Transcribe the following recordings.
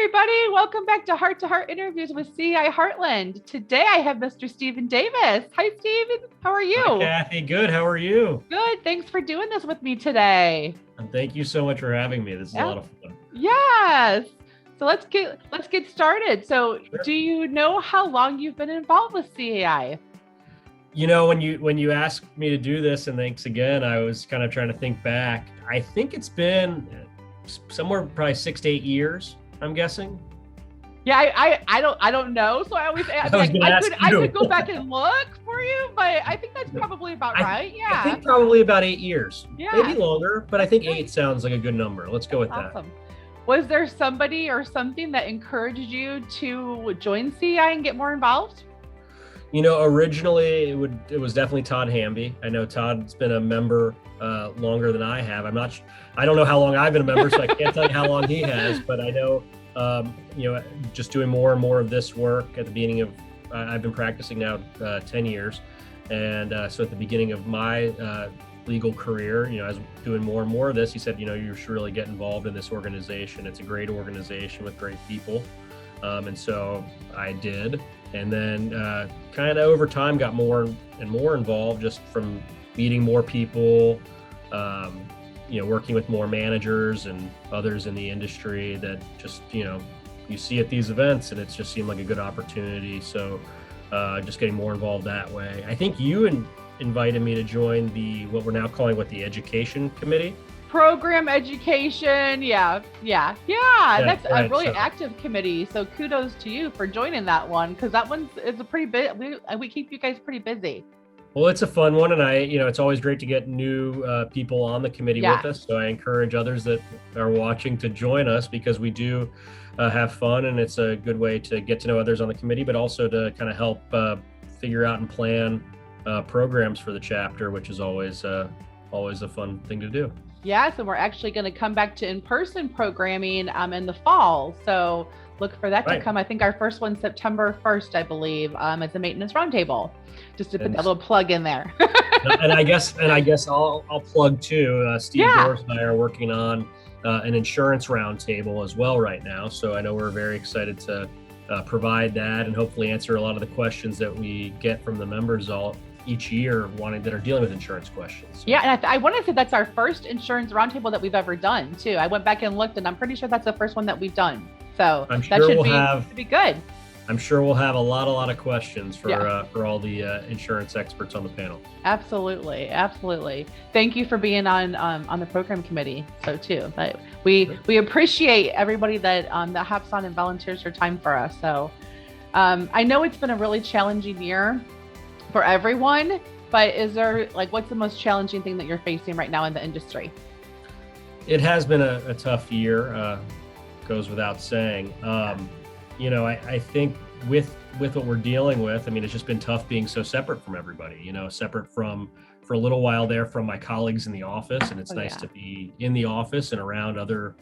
everybody. Welcome back to Heart Interviews with CEI Heartland. Today I have Mr. Stephen Davis. Hi, Stephen. How are you? Hi, Kathy. Good. How are you? Good. Thanks for doing this with me today. And thank you so much for having me. This is a lot of fun. Yes. So let's get started. So Sure. Do you know how long you've been involved with CEI? You know, when you asked me to do this, and thanks again, I was kind of trying to think back. I think it's been somewhere probably 6 to 8 years, I'm guessing. Yeah, I don't know. So I always I could go back and look for you, but I think that's probably about right. Yeah. I think probably about 8 years. Yeah. Maybe longer, but I think 8 sounds like a good number. Let's go with that. Awesome. Was there somebody or something that encouraged you to join CEI and get more involved? You know, originally it was definitely Todd Hamby. I know Todd's been a member longer than I have. I don't know how long I've been a member, so I can't tell you how long he has. But I know, just doing more and more of this work at the beginning of, I've been practicing now 10 years, and so at the beginning of my legal career, I was doing more and more of this. He said, you should really get involved in this organization. It's a great organization with great people, and so I did. And then kind of over time got more and more involved just from meeting more people, working with more managers and others in the industry that just, you see at these events, and it's just seemed like a good opportunity. So just getting more involved that way. I think you invited me to join what we're now calling the education committee. Program education. Yeah. That's right. a really active committee. So kudos to you for joining that one, because that one is a pretty bit. We keep you guys pretty busy. Well, it's a fun one, and it's always great to get new people on the committee with us. So I encourage others that are watching to join us, because we do have fun, and it's a good way to get to know others on the committee, but also to kind of help figure out and plan programs for the chapter, which is always a fun thing to do. Yes, and we're actually going to come back to in-person programming in the fall. So look for that to come. I think our first one, September 1st, I believe, is a maintenance roundtable. Just to put that little plug in there. and I guess I'll plug too. Steve Doris and I are working on an insurance roundtable as well right now. So I know we're very excited to provide that and hopefully answer a lot of the questions that we get from the members each year that are dealing with insurance questions. Yeah, and I want to say that's our first insurance roundtable that we've ever done too. I went back and looked, and I'm pretty sure that's the first one that we've done. So I'm sure that should be good. I'm sure we'll have a lot of questions for all the insurance experts on the panel. Absolutely. Thank you for being on the program committee. So too, but we appreciate everybody that hops on and volunteers their time for us. So I know it's been a really challenging year for everyone, but is there what's the most challenging thing that you're facing right now in the industry? It has been a tough year, goes without saying. I think with what we're dealing with, it's just been tough being so separate from everybody, separate for a little while there from my colleagues in the office. And it's nice to be in the office and around other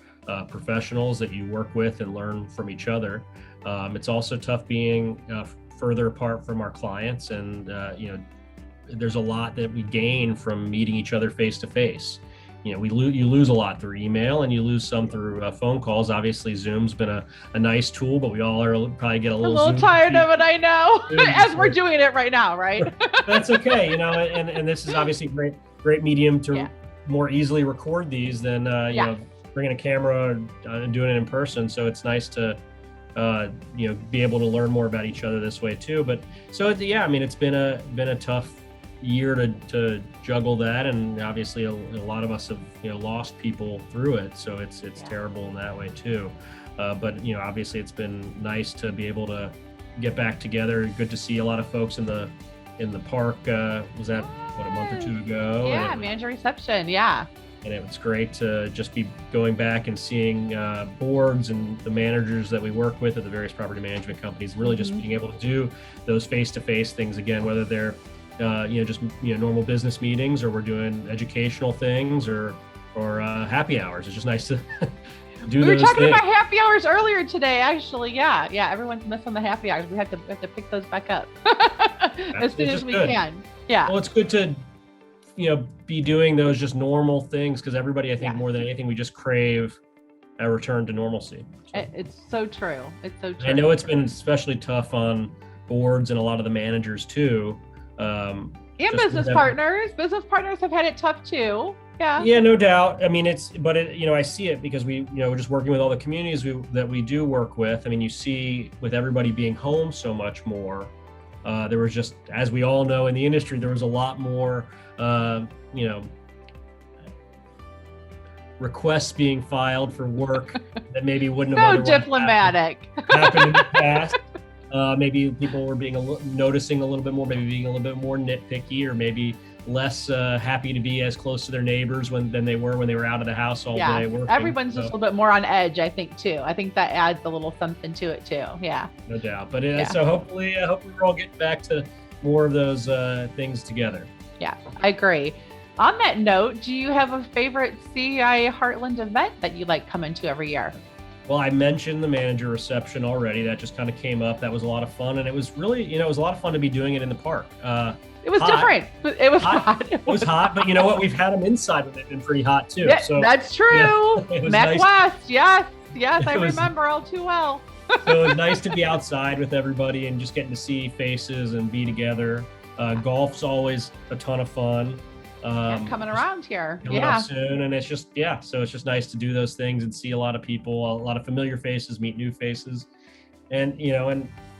professionals that you work with and learn from each other. It's also tough being further apart from our clients, and there's a lot that we gain from meeting each other face to face. You lose a lot through email, and you lose some through phone calls. Obviously, Zoom's been a nice tool, but we all probably get a little tired of it. I know, as we're doing it right now, right? That's okay, and this is obviously great medium to more easily record these than bringing a camera and doing it in person. So it's nice to be able to learn more about each other this way too. But so it's been a tough year to juggle that, and obviously a lot of us have lost people through it, so it's terrible in that way too. But obviously it's been nice to be able to get back together. Good to see a lot of folks in the park. Was that a month or two ago? Yeah, manager reception. And it was great to just be going back and seeing boards and the managers that we work with at the various property management companies, really just being able to do those face-to-face things again, whether they're just normal business meetings, or we're doing educational things, or happy hours. It's just nice to do those things. We were talking about happy hours earlier today, actually. Yeah, everyone's missing the happy hours. We have to pick those back up as soon as we can. Yeah. Well, it's good to be doing those just normal things, because everybody, I think more than anything, we just crave a return to normalcy. So, It's so true. It's so true. I know it's been especially tough on boards and a lot of the managers too. And business partners have had it tough too. Yeah, no doubt. I mean, I see it because we're just working with all the communities that we do work with. I mean, you see with everybody being home so much more, there was just, as we all know in the industry, there was a lot more, requests being filed for work that maybe wouldn't have so diplomatic happened in the past. Maybe people were noticing a little bit more, maybe being a little bit more nitpicky, or maybe less happy to be as close to their neighbors than they were when they were out of the house all day working. Everyone's just a little bit more on edge, I think, too. I think that adds a little something to it too. Yeah, no doubt. But so hopefully we're all getting back to more of those things together. Yeah, I agree. On that note, do you have a favorite CEI Heartland event that you like coming to every year? Well, I mentioned the manager reception already. That just kind of came up. That was a lot of fun, and it was really, it was a lot of fun to be doing it in the park. It was different. It was hot. It was hot, but you know what? We've had them inside when they've been pretty hot too. Yeah, so that's true. Mac West, yes, I remember all too well. So it was nice to be outside with everybody and just getting to see faces and be together. Golf's always a ton of fun. Coming around here. Coming up soon, and it's just so it's just nice to do those things and see a lot of people, a lot of familiar faces, meet new faces, and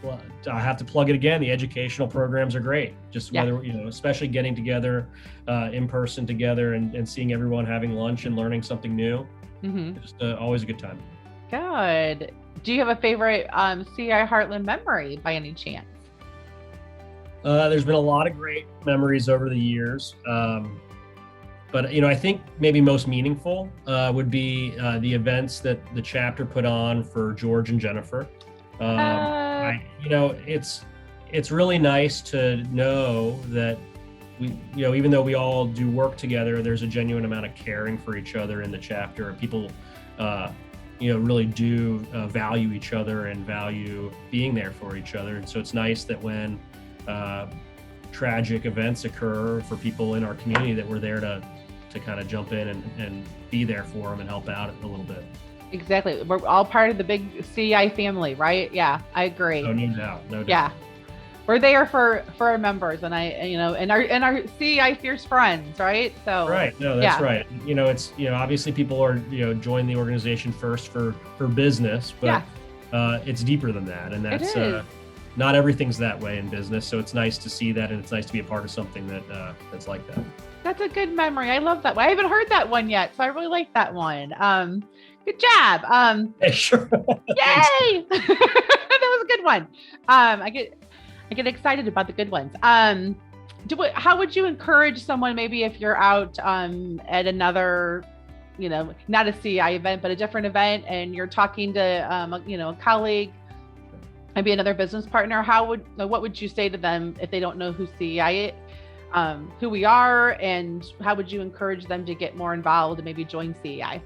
well, I have to plug it again. The educational programs are great. Just whether especially getting together in person together and seeing everyone having lunch and learning something new. Just always a good time. Good. Do you have a favorite CI Heartland memory by any chance? There's been a lot of great memories over the years. But I think maybe most meaningful would be the events that the chapter put on for George and Jennifer. It's really nice to know that we, even though we all do work together, there's a genuine amount of caring for each other in the chapter, and people, really do value each other and value being there for each other. And so it's nice that when tragic events occur for people in our community, that we're there to kind of jump in and be there for them and help out a little bit. Exactly. We're all part of the big CI family, right? Yeah, I agree. Oh, no doubt. Yeah. We're there for our members and and our CI fierce friends, right? So right. No, that's right. It's obviously people are join the organization first for business, but it's deeper than that, and that's not everything's that way in business. So it's nice to see that, and it's nice to be a part of something that's like that. That's a good memory. I love that one. I haven't heard that one yet, so I really like that one. Good job. Hey, sure. Yay! That was a good one. I get excited about the good ones. How would you encourage someone, maybe if you're out at another, not a CI event, but a different event, and you're talking to a colleague, maybe another business partner, what would you say to them if they don't know who CI who we are, and how would you encourage them to get more involved and maybe join CEI?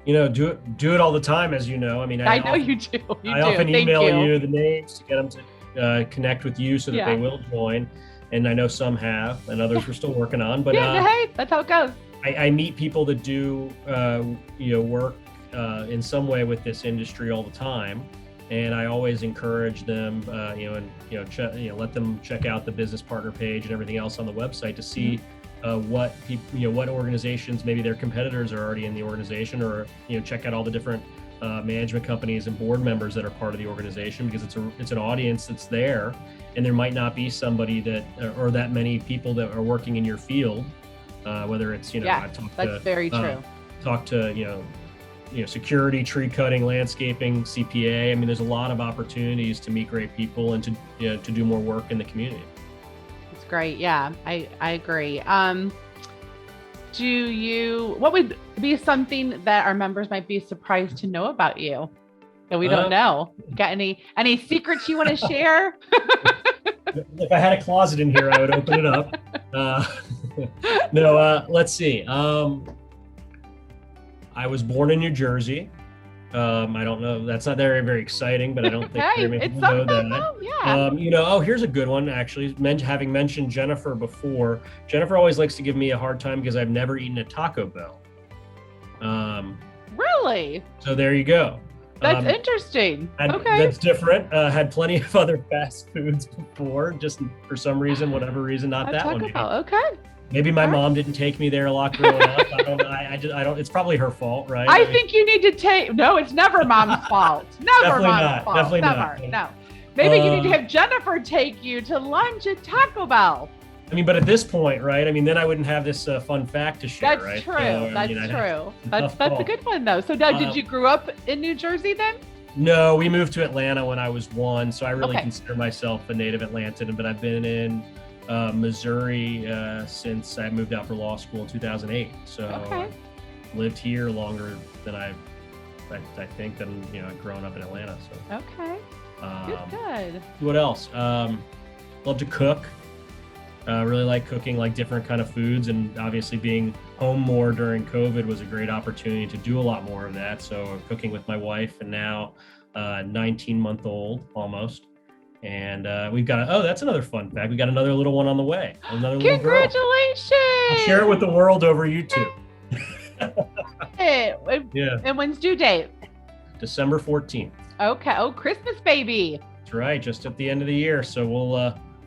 Do it all the time, as you know. I mean, I know you do. I often email you the names to get them to connect with you so that they will join. And I know some have, and others we're still working on. But hey, that's how it goes. I meet people that do work in some way with this industry all the time. And I always encourage them, let them check out the business partner page and everything else on the website to see what people, what organizations, maybe their competitors are already in the organization, or check out all the different management companies and board members that are part of the organization, because it's an audience that's there, and there might not be somebody that or that many people that are working in your field, whether it's that's very true. Talk to security, tree cutting, landscaping, CPA. I mean, there's a lot of opportunities to meet great people and to do more work in the community. It's great. Yeah, I agree. What would be something that our members might be surprised to know about you that we don't know? Got any secrets you want to share? If I had a closet in here, I would open it up. Let's see. I was born in New Jersey. I don't know. That's not very, very exciting, but I don't think very many people know that. Here's a good one, actually. Having mentioned Jennifer before, Jennifer always likes to give me a hard time because I've never eaten at Taco Bell. Really? So there you go. That's interesting. Okay. That's different. Had plenty of other fast foods before, just for some reason, whatever reason, not that one. Okay. Maybe my mom didn't take me there a lot growing up. I don't know. I don't. It's probably her fault, right? I think you need to take. No, it's never mom's fault. Never mom's fault. Definitely never. not. No. Maybe you need to have Jennifer take you to lunch at Taco Bell. I mean, but at this point, right? I mean, then I wouldn't have this fun fact to share, That's right? True. So, that's true. That's a good one, though. So now, did you grow up in New Jersey then? No, we moved to Atlanta when I was 1, so I really Okay. consider myself a native Atlantan. But I've been in Missouri since I moved out for law school in 2008. So I've lived here longer than I think than I've grown up in Atlanta. So Okay. Good. What else? Love to cook. Really like cooking, like different kind of foods, and obviously being home more during COVID was a great opportunity to do a lot more of that. So I'm cooking with my wife and now 19-month-old almost. And we've got that's another fun fact. We got another little one on the way. Another little girl. Congratulations! I'll share it with the world over YouTube. Yeah. And when's due date? December 14th. Okay. Oh, Christmas baby. That's right. Just at the end of the year. So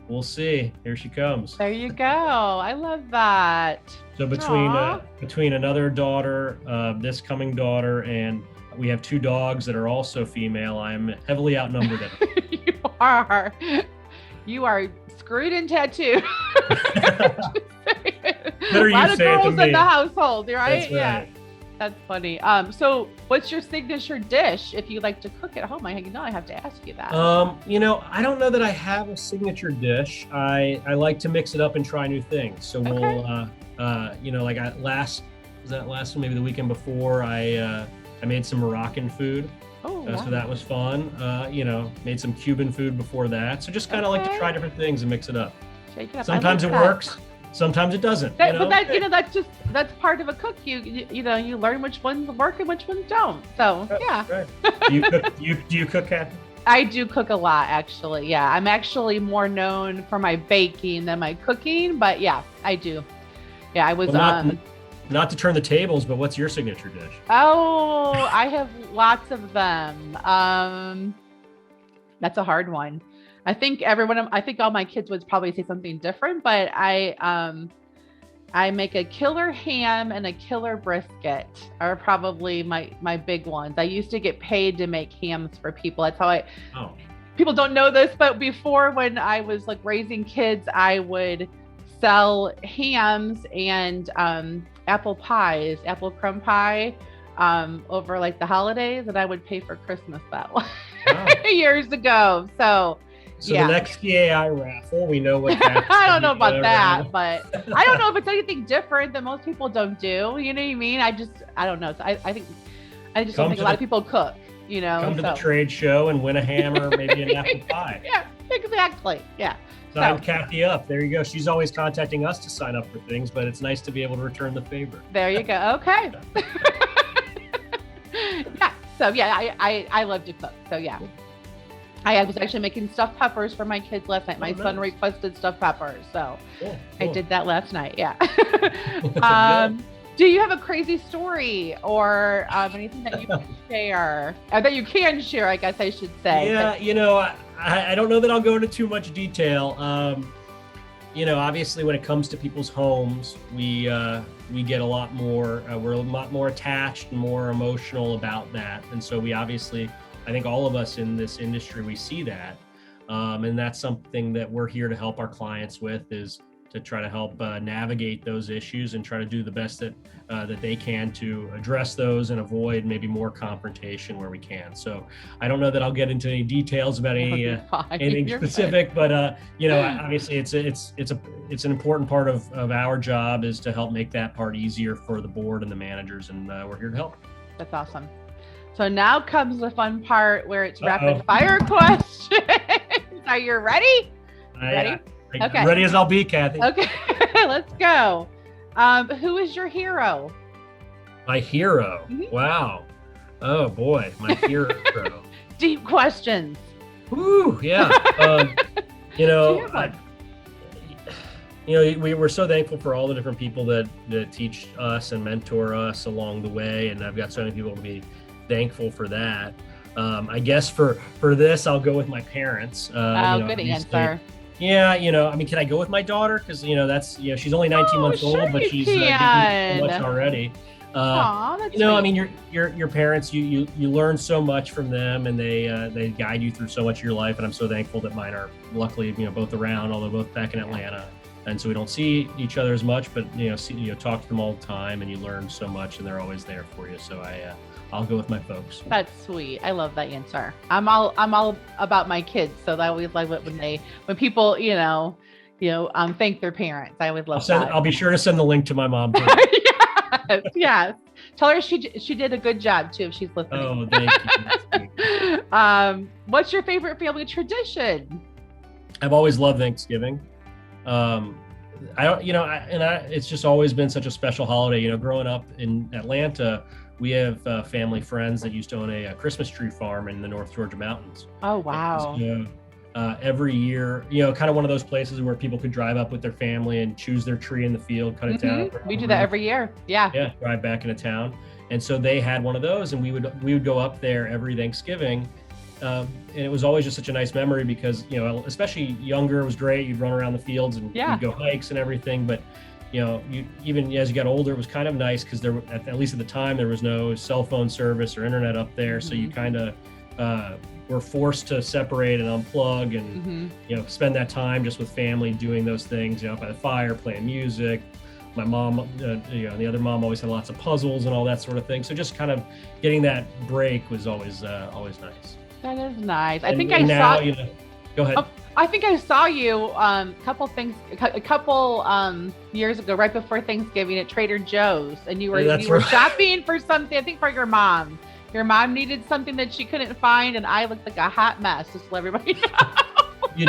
we'll see. Here she comes. There you go. I love that. So between another daughter, this coming daughter, and we have 2 dogs that are also female, I'm heavily outnumbered. You are screwed and tattooed. A lot of girls in the household, right? That's right. Yeah. That's funny. So what's your signature dish if you like to cook at home? I have to ask you that. I don't know that I have a signature dish. I like to mix it up and try new things. So we'll last one, maybe the weekend before, I made some Moroccan food. So that was fun. Made some Cuban food before that. So just kind of like to try different things and mix it up. Shake it up. Sometimes it works. Sometimes it doesn't. That's part of a cook. You learn which ones work and which ones don't. So yeah. Right. Do you cook, Kathy? I do cook a lot, actually. Yeah, I'm actually more known for my baking than my cooking, but yeah, I do. Yeah, I was not to turn the tables, but what's your signature dish? Oh, I have lots of them. That's a hard one. I think all my kids would probably say something different, but I make a killer ham and a killer brisket are probably my big ones. I used to get paid to make hams for people. That's how people don't know this, but before, when I was like raising kids, I would sell hams and apple crumb pie over like the holidays, and I would pay for Christmas that way years ago. So the next CAI raffle, we know what I don't know about that, but I don't know if it's anything different that most people don't do. You know what I mean? I don't know. So I just don't think a lot of people cook, Come to the trade show and win a hammer, maybe an apple pie. Yeah, exactly. Yeah. Sign Kathy up. There you go. She's always contacting us to sign up for things, but it's nice to be able to return the favor. There you go. Okay. Yeah. So yeah, I love to cook. So yeah. I was actually making stuffed peppers for my kids last night. My son requested stuffed peppers, so cool. I did that last night. Yeah. Do you have a crazy story or anything that you can share? That you can share, I guess I should say. Yeah, I don't know that I'll go into too much detail. Obviously when it comes to people's homes, we get a lot more, we're a lot more attached and more emotional about that. And so we obviously, I think all of us in this industry, we see that. And that's something that we're here to help our clients with, is to try to help navigate those issues and try to do the best that they can to address those and avoid maybe more confrontation where we can. So I don't know that I'll get into any details about anything specific, but obviously it's an important part of our job, is to help make that part easier for the board and the managers, and we're here to help. That's awesome. So now comes the fun part where it's rapid fire questions. Are you ready? Ready? Okay. Ready as I'll be, Kathy. Okay, let's go. Who is your hero? My hero? Mm-hmm. Wow. Oh boy, my hero. Deep questions. Ooh, yeah. we were so thankful for all the different people that teach us and mentor us along the way, and I've got so many people to be thankful for that. I guess for this, I'll go with my parents. Good answer. Yeah, I mean, can I go with my daughter? Because that's she's only 19 months sure old, but she's given me so much already. That's I mean, your parents, you learn so much from them, and they guide you through so much of your life. And I'm so thankful that mine are luckily both around, although both back in Atlanta, and so we don't see each other as much. But talk to them all the time, and you learn so much, and they're always there for you. So I'll go with my folks. That's sweet. I love that answer. I'm all about my kids, so I always like it when people thank their parents. I always love that. I'll be sure to send the link to my mom too. Yes. Tell her she did a good job too if she's listening. Oh, thank you. What's your favorite family tradition? I've always loved Thanksgiving. It's just always been such a special holiday. Growing up in Atlanta, we have family friends that used to own a Christmas tree farm in the North Georgia mountains. Oh, wow. Every year, kind of one of those places where people could drive up with their family and choose their tree in the field, cut it down. We do that every year. Yeah. Yeah. Drive back into town. And so they had one of those, and we would go up there every Thanksgiving. And it was always just such a nice memory because, especially younger, it was great. You'd run around the fields and you'd go hikes and everything. But, even as you got older, it was kind of nice because there, at least at the time, there was no cell phone service or internet up there. So you kind of were forced to separate and unplug and, spend that time just with family doing those things, by the fire, playing music. My mom, the other mom always had lots of puzzles and all that sort of thing. So just kind of getting that break was always nice. That is nice. Go ahead. I think I saw you a couple years ago, right before Thanksgiving at Trader Joe's, and you were shopping for something. I think for your mom. Your mom needed something that she couldn't find, and I looked like a hot mess. Just to let everybody know. You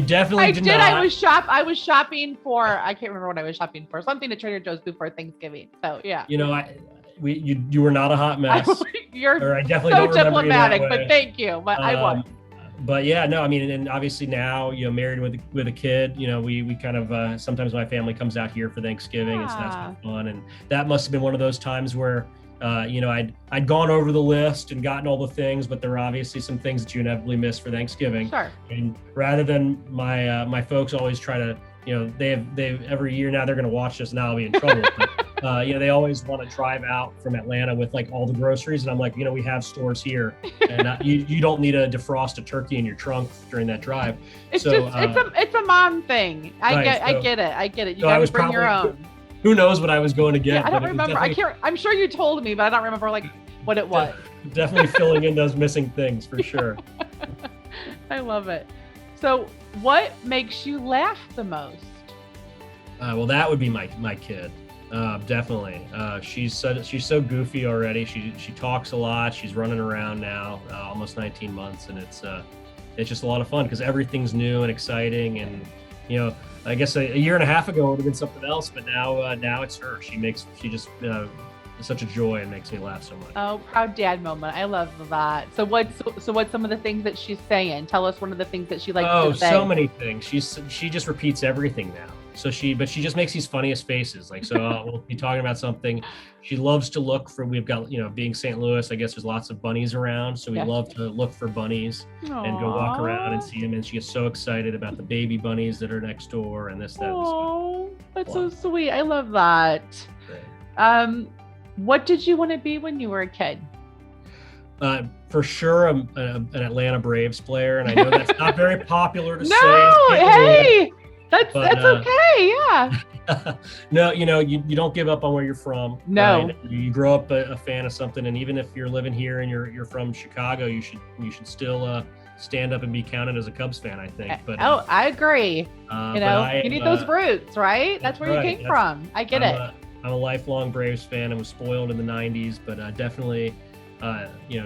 definitely did not. I was shopping for. I can't remember what I was shopping for. Something at Trader Joe's before Thanksgiving. So yeah. You were not a hot mess. You're I definitely so don't remember diplomatic, you that way. but thank you. But I was. But yeah, no, I mean, and obviously now, married with a kid, we kind of sometimes my family comes out here for Thanksgiving, and so that's been fun. And that must have been one of those times where I'd gone over the list and gotten all the things, but there were obviously some things that you inevitably miss for Thanksgiving. Sure. And rather than my folks always try to, they've every year now they're going to watch this, and I'll be in trouble. But, they always want to drive out from Atlanta with like all the groceries, and I'm like, we have stores here, and you don't need to defrost a turkey in your trunk during that drive. It's a mom thing. I get it. You got to bring your own. Who knows what I was going to get? Yeah, I don't remember. I'm sure you told me, but I don't remember what it was. Definitely filling in those missing things for sure. I love it. So, what makes you laugh the most? Well, that would be my kid. Definitely. She's so goofy already. She talks a lot. She's running around now, almost 19 months, and it's just a lot of fun because everything's new and exciting. And I guess a year and a half ago it would have been something else, but now it's her. She just is such a joy and makes me laugh so much. Oh, proud dad moment. I love that. So what's some of the things that she's saying? Tell us one of the things that she likes to say. Oh, so many things. She just repeats everything now. So she just makes these funniest faces. Like, so we'll be talking about something. She loves to look for, we've got, being St. Louis, I guess there's lots of bunnies around. So we love to look for bunnies. Aww. And go walk around and see them. And she gets so excited about the baby bunnies that are next door and this, that. Oh, that's so sweet. I love that. Great. What did you want to be when you were a kid? For sure, an Atlanta Braves player. And I know that's not very popular to say. No, hey! That's okay, yeah. No, you don't give up on where you're from. No. Right? You grow up a fan of something, and even if you're living here and you're from Chicago, you should still stand up and be counted as a Cubs fan, I think. But I agree. You need those roots, right? That's where you came from. I get it. I'm a lifelong Braves fan and was spoiled in the 90s, but definitely,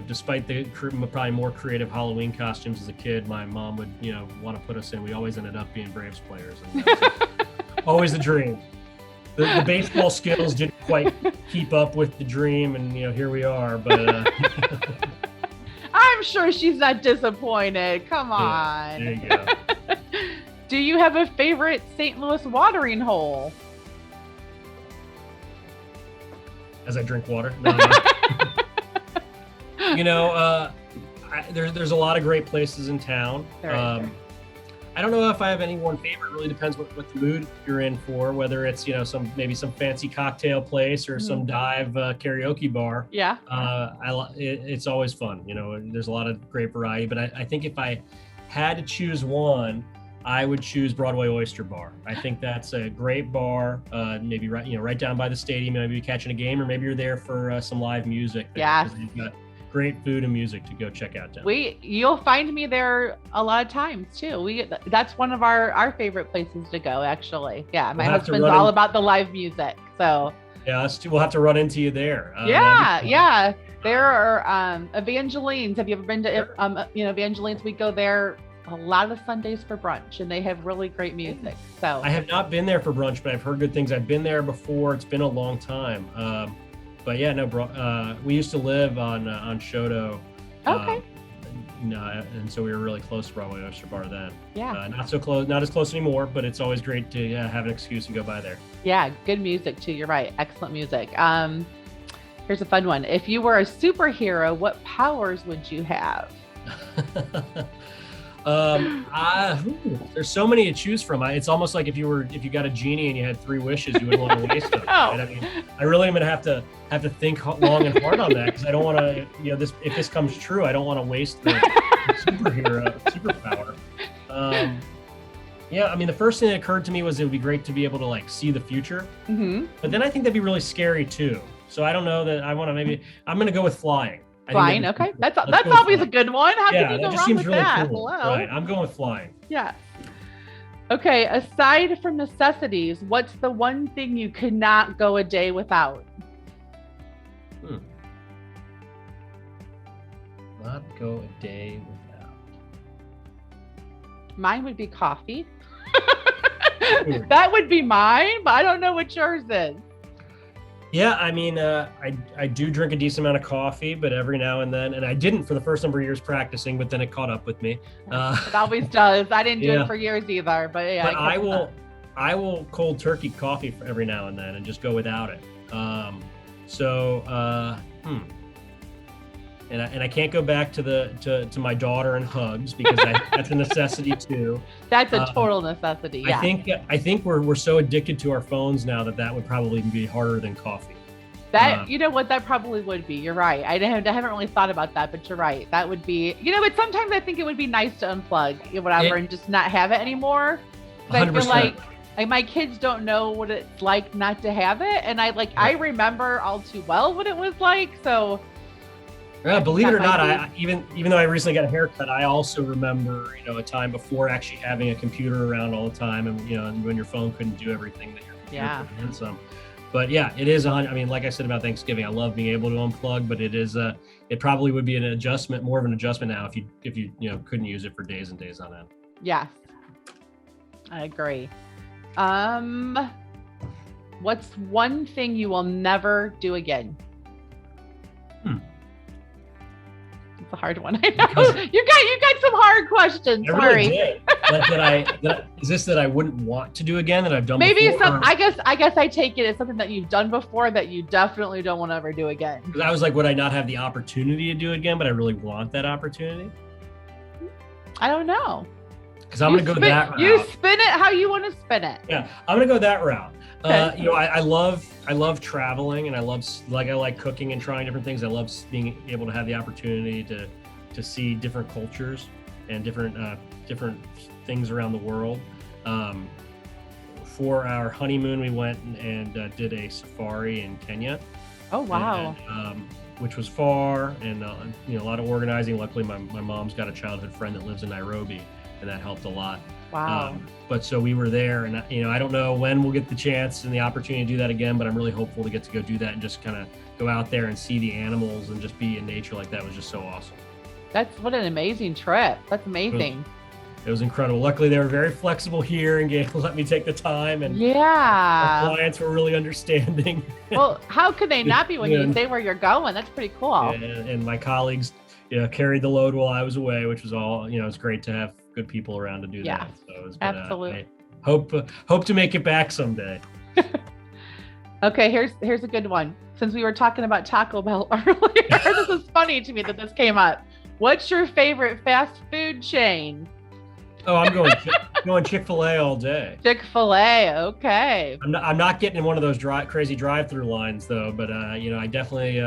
despite the probably more creative Halloween costumes as a kid, my mom would, want to put us in. We always ended up being Braves players. And always the dream. The baseball skills didn't quite keep up with the dream, and here we are. But I'm sure she's not disappointed. Come on. Yeah, there you go. Do you have a favorite St. Louis watering hole? As I drink water. No. There's a lot of great places in town. I don't know if I have any one favorite. It really depends what the mood you're in for, whether it's, maybe some fancy cocktail place or some dive karaoke bar. Yeah. It's always fun. There's a lot of great variety, but I think if I had to choose one, I would choose Broadway Oyster Bar. I think that's a great bar, maybe right down by the stadium. Maybe you're catching a game, or maybe you're there for some live music. Yeah. You've got great food and music to go check out down. You'll find me there a lot of times too. That's one of our favorite places to go, actually. Yeah, my husband's all about the live music, so yeah, we'll have to run into you there. Yeah. There are Evangelines. Have you ever been to Evangelines? We go there a lot of Sundays for brunch, and they have really great music. So I have not been there for brunch, but I've heard good things. I've been there before. It's been a long time. But yeah, no, we used to live on Shoto. Okay. And so we were really close to Broadway Oyster Bar then. Yeah. Not so close, not as close anymore, but it's always great to have an excuse and go by there. Yeah, good music too. You're right. Excellent music. Here's a fun one. If you were a superhero, what powers would you have? There's so many to choose from. It's almost like if you got a genie and you had 3 wishes, you wouldn't want to waste them. Right? I mean, I really am gonna have to think long and hard on that, because I don't want to, if this comes true, I don't want to waste the superpower. Yeah, I mean, the first thing that occurred to me was it would be great to be able to see the future. Mm-hmm. But then I think that'd be really scary too. So I don't know that I want to. I'm gonna go with flying. Flying, okay. That's always a good one. How can you go wrong with really that? Cool. Hello. Right, I'm going with flying. Yeah. Okay, aside from necessities, what's the one thing you could not go a day without? Not go a day without. Mine would be coffee. That would be mine, but I don't know what yours is. Yeah, I mean, I do drink a decent amount of coffee, but every now and then, and I didn't for the first number of years practicing, but then it caught up with me. It always does. I didn't do it for years either, but yeah. But I will cold turkey coffee for every now and then and just go without it. And I can't go back to my daughter and hugs, because that's a necessity too. That's a total necessity. Yeah. I think we're so addicted to our phones now that would probably be harder than coffee. That you know what, that probably would be. You're right. I haven't really thought about that, but you're right. That would be. But sometimes I think it would be nice to unplug whatever and just not have it anymore. 100%. I feel like my kids don't know what it's like not to have it, and I remember all too well what it was like. So. Yeah, believe it or not, even though I recently got a haircut, I also remember, a time before actually having a computer around all the time, and and when your phone couldn't do everything that your computer could and some. But yeah, it is. I mean, like I said about Thanksgiving, I love being able to unplug, but it is. It probably would be more of an adjustment now if you couldn't use it for days and days on end. Yes, I agree. What's one thing you will never do again? It's a hard one. I know. You got some hard questions. Sorry. Really is this that I wouldn't want to do again that I've done maybe before? I guess I take it as something that you've done before that you definitely don't want to ever do again. Because I was like, would I not have the opportunity to do it again, but I really want that opportunity? I don't know. Because I'm going to go that route. You spin it how you want to spin it. Yeah, I'm going to go that route. Okay. I love traveling, and I like cooking and trying different things. I love being able to have the opportunity to see different cultures and different things around the world. For our honeymoon, we went and did a safari in Kenya. Oh wow! And, which was far, and a lot of organizing. Luckily, my mom's got a childhood friend that lives in Nairobi, and that helped a lot. Wow. But so we were there, and I don't know when we'll get the chance and the opportunity to do that again, but I'm really hopeful to get to go do that and just kind of go out there and see the animals and just be in nature like that. Was just so awesome. What an amazing trip. That's amazing. It was incredible. Luckily, they were very flexible here and let me take the time, and our clients were really understanding. Well, how could they not be when you say where you're going? That's pretty cool. And my colleagues carried the load while I was away, which was all, it's great to have good people around to do Yeah, that. So it's been, absolutely. I hope to make it back someday. Okay, here's a good one. Since we were talking about Taco Bell earlier, this is funny to me that this came up. What's your favorite fast food chain? Oh, I'm going Chick-fil-A all day. Chick-fil-A. Okay. I'm not getting in one of those crazy drive-through lines though, but I definitely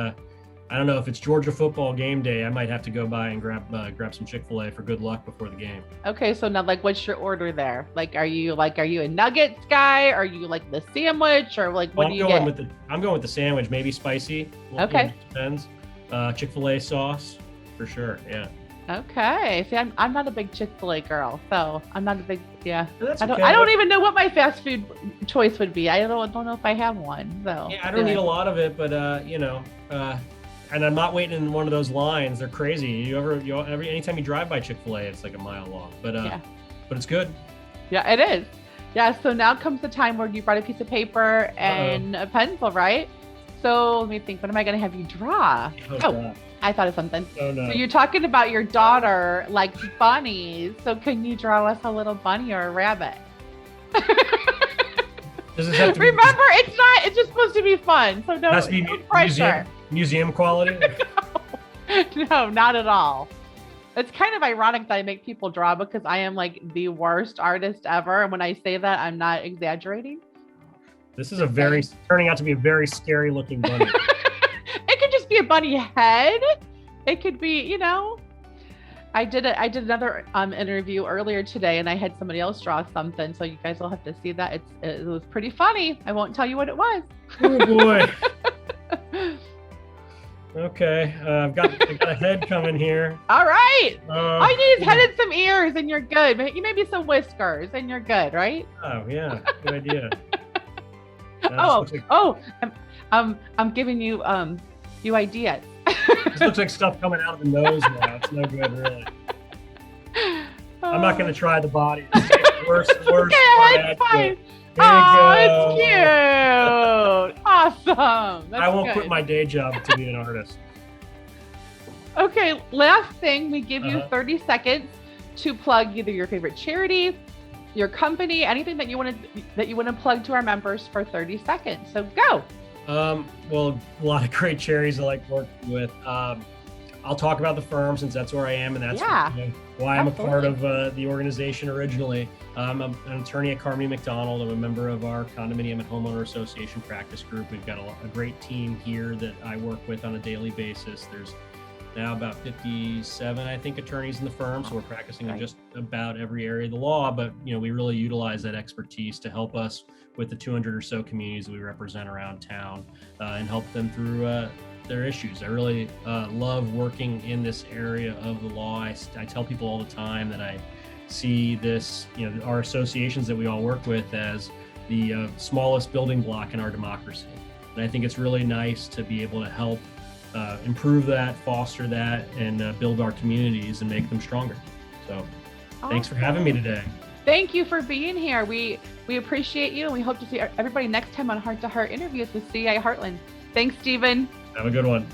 I don't know if it's Georgia football game day. I might have to go by and grab some Chick-fil-A for good luck before the game. Okay, so now like, what's your order there? Like, are you a nuggets guy? Are you like the sandwich, or like what do you get? I'm going with the sandwich, maybe spicy. Okay. Depends. Chick-fil-A sauce for sure. Yeah. Okay. See, I'm not a big Chick-fil-A girl, so I'm not a big That's I don't even know what my fast food choice would be. I don't know if I have one. So yeah, I don't need a lot of it, but and I'm not waiting in one of those lines. They're crazy. Anytime you drive by Chick-fil-A, it's like a mile long. But but it's good. Yeah, it is. Yeah. So now comes the time where you brought a piece of paper and a pencil, right? So let me think. What am I going to have you draw? Oh, I thought of something. Oh no. So you're talking about your daughter like bunnies. So can you draw us a little bunny or a rabbit? Remember, it's just supposed to be fun. So no pressure. Museum quality? No, not at all. It's kind of ironic that I make people draw because I am like the worst artist ever. And when I say that, I'm not exaggerating. This is turning out to be a very scary looking bunny. It could just be a bunny head. It could be, I did another interview earlier today and I had somebody else draw something. So you guys will have to see that. It was pretty funny. I won't tell you what it was. Oh boy. Okay, I've got a head coming here. All right. All you need is head and some ears, and you're good. Maybe some whiskers, and you're good, right? Oh yeah, good idea. I'm giving you ideas. This looks like stuff coming out of the nose now. It's no good, really. I'm not going to try the body. It's worse and worse. Okay, that's fine. Oh, it's cute. Awesome. I won't quit my day job to be an artist. Okay, last thing, we give you 30 seconds to plug either your favorite charity, your company, anything that you want to plug to our members for 30 seconds. So go. Well, a lot of great charities I like working with. I'll talk about the firm since that's where I am, and that's why I'm a part of the organization originally. I'm an attorney at Carmody McDonald. I'm a member of our condominium and homeowner association practice group. We've got a great team here that I work with on a daily basis. There's now about 57, I think, attorneys in the firm, so we're practicing on just about every area of the law. But we really utilize that expertise to help us with the 200 or so communities that we represent around town and help them through their issues. I really love working in this area of the law. I tell people all the time that I see this, our associations that we all work with as the smallest building block in our democracy. And I think it's really nice to be able to help improve that, foster that, and build our communities and make them stronger. So thanks for having me today. Thank you for being here. We appreciate you, and we hope to see everybody next time on Heart to Heart interviews with CI Heartland. Thanks, Stephen. Have a good one.